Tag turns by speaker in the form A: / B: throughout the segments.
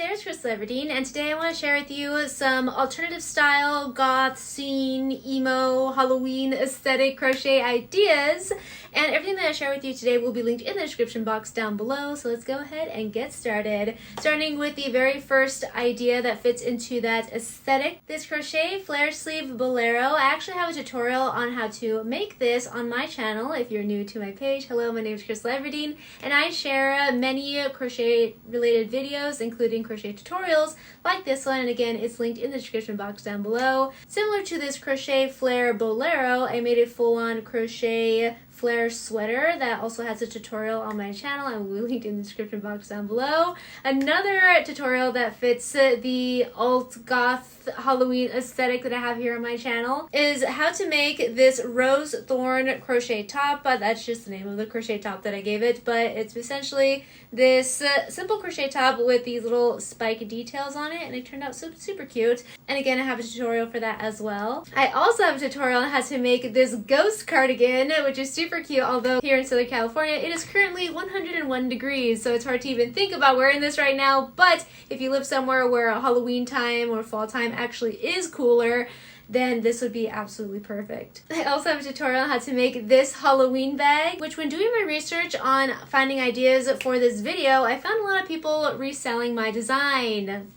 A: there, it's Crochet, and today I want to share with you some alternative style, goth, scene, emo, Halloween aesthetic crochet ideas. And everything that I share with you today will be linked in the description box down below. So let's go ahead and get started. Starting with the very first idea that fits into that aesthetic. This crochet flare sleeve bolero. I actually have a tutorial on how to make this on my channel. If you're new to my page, hello, my name is Crochet, and I share many crochet related videos, including crochet tutorials like this one, and again it's linked in the description box down below. Similar to this crochet flare bolero, I made a full-on crochet flare sweater that also has a tutorial on my channel and will be linked in the description box down below. Another tutorial that fits the alt goth Halloween aesthetic that I have here on my channel is how to make this rose thorn crochet top. That's just the name of the crochet top that I gave it, but it's essentially this simple crochet top with these little spike details on it, and it turned out super cute. And again, I have a tutorial for that as well. I also have a tutorial on how to make this ghost cardigan, which is super cute, although here in Southern California it is currently 101 degrees, so it's hard to even think about wearing this right now. But if you live somewhere where Halloween time or fall time actually is cooler, then this would be absolutely perfect. I also have a tutorial on how to make this Halloween bag, which when doing my research on finding ideas for this video, I found a lot of people reselling my design.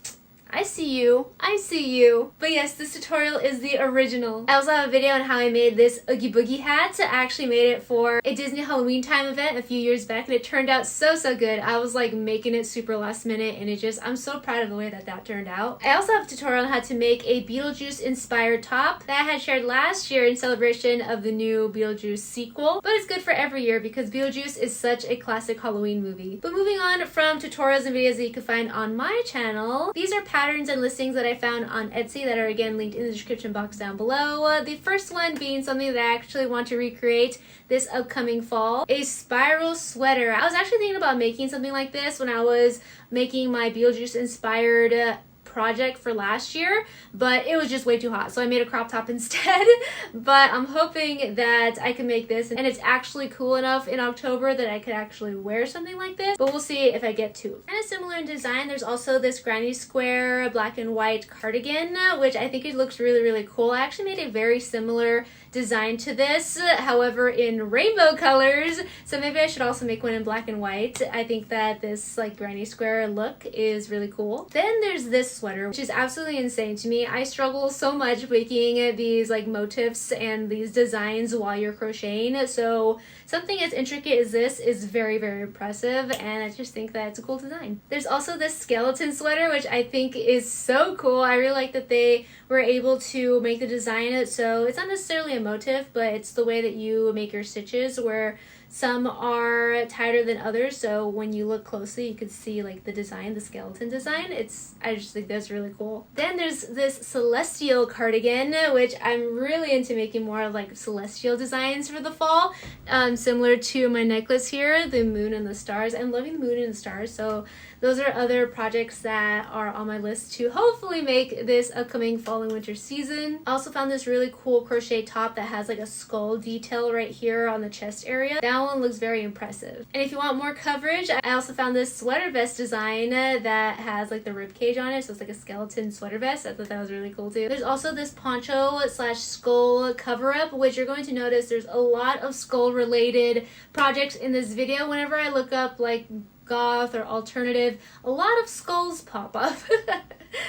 A: I see you. I see you. But yes, this tutorial is the original. I also have a video on how I made this oogie boogie hat. I actually made it for a Disney Halloween time event a few years back, and it turned out so good. I was like making it super last minute, and I'm so proud of the way that turned out. I also have a tutorial on how to make a Beetlejuice inspired top that I had shared last year in celebration of the new Beetlejuice sequel, but it's good for every year because Beetlejuice is such a classic Halloween movie. But moving on from tutorials and videos that you can find on my channel, these are patterns and listings that I found on Etsy that are again linked in the description box down below. The first one being something that I actually want to recreate this upcoming fall, a spiral sweater. I was actually thinking about making something like this when I was making my Beetlejuice inspired project for last year, but it was just way too hot, so I made a crop top instead. But I'm hoping that I can make this and it's actually cool enough in October that I could actually wear something like this, but we'll see if I get to. Kind of similar in design, there's also this granny square black and white cardigan, which I think it looks really cool. I actually made a very similar design to this, however in rainbow colors, so maybe I should also make one in black and white. I think that this like granny square look is really cool. Then there's this sweater, which is absolutely insane to me. I struggle so much making these like motifs and these designs while you're crocheting, so something as intricate as this is very impressive, and I just think that it's a cool design. There's also this skeleton sweater, which I think is so cool. I really like that they were able to make the design so it's not necessarily a motif, but it's the way that you make your stitches, where some are tighter than others, so when you look closely you could see like the design, the skeleton design. I just think that's really cool. Then there's this celestial cardigan, which I'm really into making more of like celestial designs for the fall, similar to my necklace here, the moon and the stars. I'm loving the moon and the stars, so those are other projects that are on my list to hopefully make this upcoming fall and winter season. I also found this really cool crochet top that has like a skull detail right here on the chest area. That one looks very impressive. And if you want more coverage, I also found this sweater vest design that has like the rib cage on it, so it's like a skeleton sweater vest. I thought that was really cool too. There's also this poncho slash skull cover up, which you're going to notice there's a lot of skull related projects in this video. Whenever I look up like goth or alternative, a lot of skulls pop up.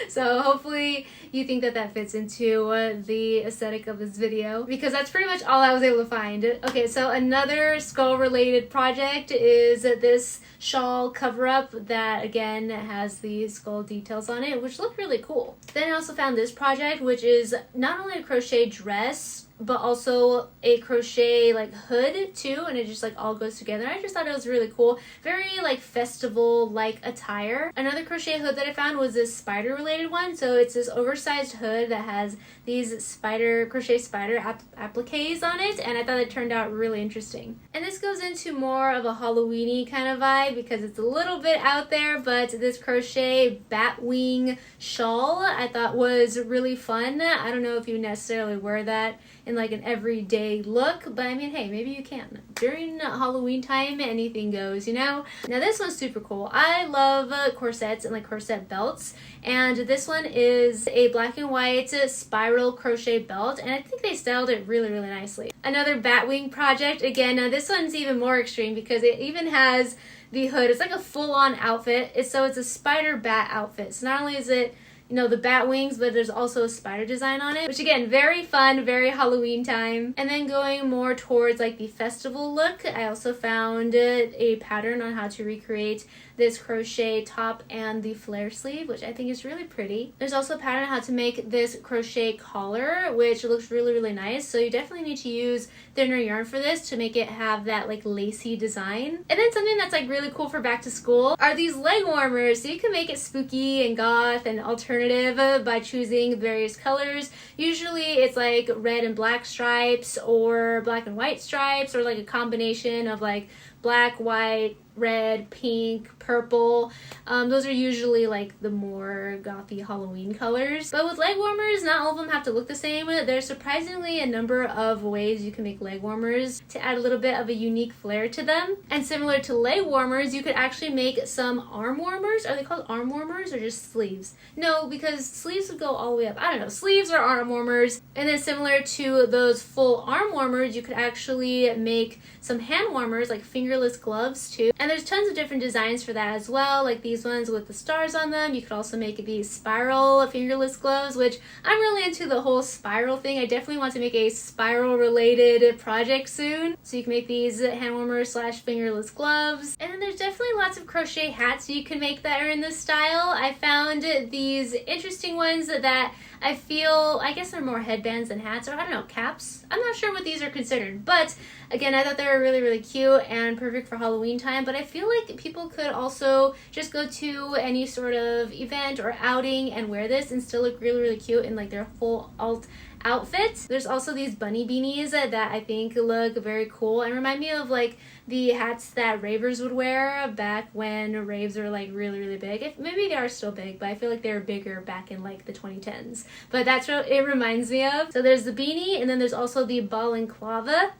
A: So hopefully you think that fits into the aesthetic of this video, because that's pretty much all I was able to find. Okay, so another skull related project is this shawl cover up that again has the skull details on it, which look really cool. Then I also found this project, which is not only a crochet dress but also a crochet like hood too, and it just like all goes together. I just thought it was really cool, very like festival like attire. Another crochet hood that I found was this spider related one, so it's this oversized hood that has these crochet spider appliques on it, and I thought it turned out really interesting. And this goes into more of a Halloween-y kind of vibe because it's a little bit out there, but this crochet bat wing shawl I thought was really fun. I don't know if you necessarily wear that in like an everyday look, but I mean, hey, maybe you can. During Halloween time, anything goes, you know? Now this one's super cool. I love corsets and like corset belts, and this one is a black and white spiral crochet belt, and I think they styled it really, really nicely. Another batwing project. Again, now this one's even more extreme because it even has the hood. It's like a full-on outfit. So it's a spider bat outfit. So not only is it, you know, the bat wings, but there's also a spider design on it, which again, very fun, very Halloween time. And then going more towards like the festival look, I also found a pattern on how to recreate this crochet top and the flare sleeve, which I think is really pretty. There's also a pattern on how to make this crochet collar, which looks really, really nice. So you definitely need to use thinner yarn for this to make it have that like lacy design. And then something that's like really cool for back to school are these leg warmers. So you can make it spooky and goth and alternative by choosing various colors. Usually it's like red and black stripes or black and white stripes, or like a combination of like black, white, red, pink, purple. Those are usually like the more gothy Halloween colors. But with leg warmers, not all of them have to look the same. There's surprisingly a number of ways you can make leg warmers to add a little bit of a unique flair to them. And similar to leg warmers, you could actually make some arm warmers. Are they called arm warmers or just sleeves? No, because sleeves would go all the way up. I don't know. Sleeves are arm warmers. And then similar to those full arm warmers, you could actually make some hand warmers, like fingerless gloves too. And there's tons of different designs for that as well, like these ones with the stars on them. You could also make these spiral fingerless gloves, which I'm really into the whole spiral thing. I definitely want to make a spiral related project soon. So you can make these hand warmers slash fingerless gloves. And then there's definitely lots of crochet hats you can make that are in this style. I found these interesting ones that I feel, I guess they're more headbands than hats, or I don't know, caps. I'm not sure what these are considered, but again, I thought they were really, really cute and perfect for Halloween time. But I feel like people could also just go to any sort of event or outing and wear this and still look really, really cute in like their full alt outfit. There's also these bunny beanies that I think look very cool and remind me of like the hats that ravers would wear back when raves were like really, really big. Maybe they are still big, but I feel like they were bigger back in like the 2010s. But that's what it reminds me of. So there's the beanie, and then there's also the balaclava.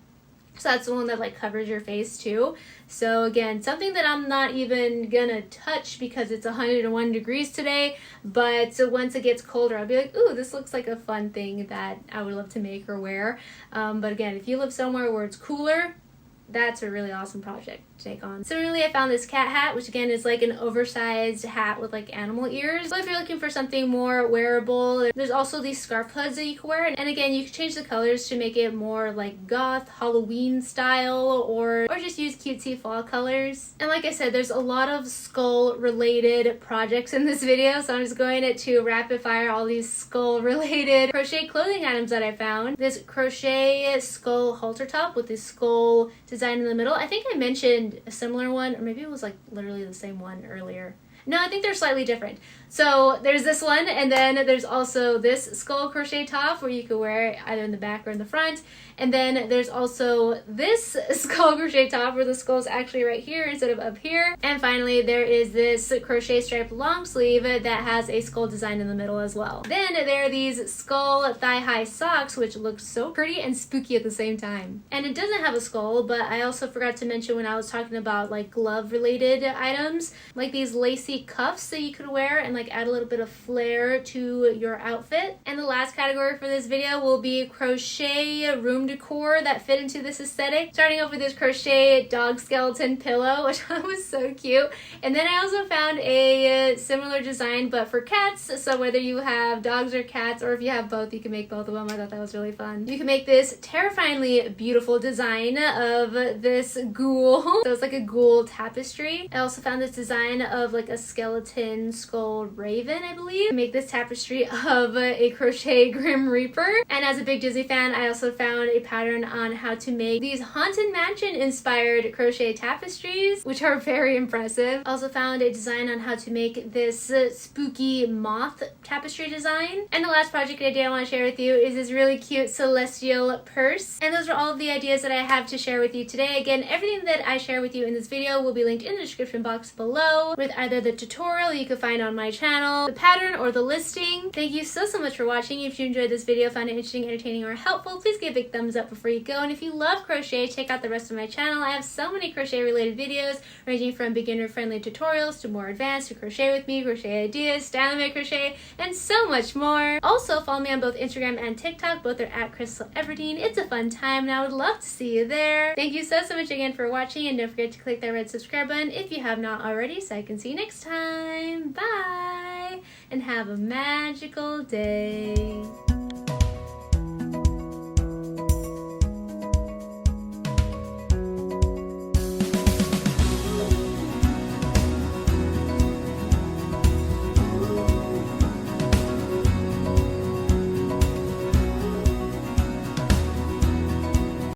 A: So that's the one that like covers your face too. So again, something that I'm not even gonna touch because it's 101 degrees today, but so once it gets colder, I'll be like, ooh, this looks like a fun thing that I would love to make or wear. But again, if you live somewhere where it's cooler, that's a really awesome project to take on. Similarly, I found this cat hat, which again is like an oversized hat with like animal ears. But if you're looking for something more wearable, there's also these scarf hoods that you can wear. And again, you can change the colors to make it more like goth, Halloween style, or just use cutesy fall colors. And like I said, there's a lot of skull related projects in this video, so I'm just going to rapid fire all these skull related crochet clothing items that I found. This crochet skull halter top with this skull design in the middle. I think I mentioned a similar one, or maybe it was like literally the same one earlier. No, I think they're slightly different. So there's this one, and then there's also this skull crochet top where you could wear it either in the back or in the front. And then there's also this skull crochet top where the skull is actually right here instead of up here. And finally, there is this crochet striped long sleeve that has a skull design in the middle as well. Then there are these skull thigh-high socks, which look so pretty and spooky at the same time. And it doesn't have a skull, but I also forgot to mention when I was talking about like glove-related items, like these lacy cuffs that you could wear and like add a little bit of flair to your outfit. And the last category for this video will be crochet room decor that fit into this aesthetic. Starting off with this crochet dog skeleton pillow, which I was so cute. And then I also found a similar design, but for cats. So whether you have dogs or cats, or if you have both, you can make both of them. I thought that was really fun. You can make this terrifyingly beautiful design of this ghoul. So it's like a ghoul tapestry. I also found this design of like a skeleton skull raven, I believe. Make this tapestry of a crochet grim reaper. And as a big Disney fan, I also found a pattern on how to make these haunted mansion inspired crochet tapestries, which are very impressive. I also found a design on how to make this spooky moth tapestry design. And the last project idea I want to share with you is this really cute celestial purse. And those are all of the ideas that I have to share with you today. Again, everything that I share with you in this video will be linked in the description box below, with either the the tutorial you can find on my channel, the pattern or the listing. Thank you so much for watching. If you enjoyed this video, found it interesting, entertaining, or helpful, please give a big thumbs up before you go. And if you love crochet, check out the rest of my channel. I have so many crochet related videos ranging from beginner friendly tutorials to more advanced, to crochet with me, crochet ideas, styling my crochet, and so much more. Also follow me on both Instagram and TikTok. Both are at Crystal Everdeen. It's a fun time and I would love to see you there. Thank you so much again for watching, and don't forget to click that red subscribe button if you have not already so I can see you next time. Bye! And have a magical day.